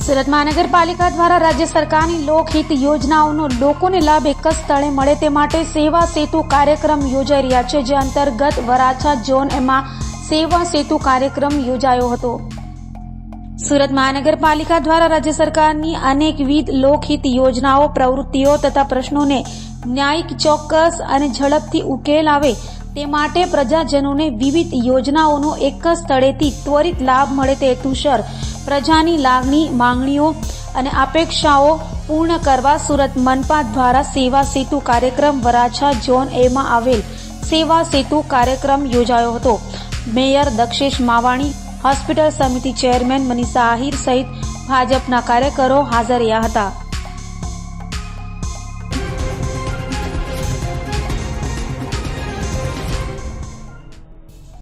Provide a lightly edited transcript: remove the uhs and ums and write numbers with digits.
સુરત મહાનગરપાલિકા દ્વારા રાજ્ય સરકારની લોકહિત યોજનાઓનો લોકોને લાભ એક જ સ્થળે મળે તે માટે સેવા સેતુ કાર્યક્રમ યોજાઈ રહ્યા છે, જે અંતર્ગત વરાછા ઝોન એમાં સેવા સેતુ કાર્યક્રમ યોજાયો હતો। સુરત મહાનગરપાલિકા દ્વારા રાજ્ય સરકારની અનેકવિધ લોકહિત યોજનાઓ, પ્રવૃત્તિઓ તથા પ્રશ્નોને ન્યાયિક, ચોક્કસ અને ઝડપથી ઉકેલ આવે તે માટે પ્રજાજનોને વિવિધ યોજનાઓનો એક જ સ્થળેથી ત્વરિત લાભ મળે તે હેતુસર પ્રજાની લાગણી, માંગણીઓ અને અપેક્ષાઓ પૂર્ણ કરવા સુરત મનપા દ્વારા સેવા સેતુ કાર્યક્રમ વરાછા ઝોન એમાં આવેલ સેવા સેતુ કાર્યક્રમ યોજાયો હતો। મેયર દક્ષેશ માવાણી, હોસ્પિટલ સમિતિ ચેરમેન મનીષા આહિર સહિત ભાજપના કાર્યકરો હાજર રહ્યા હતા।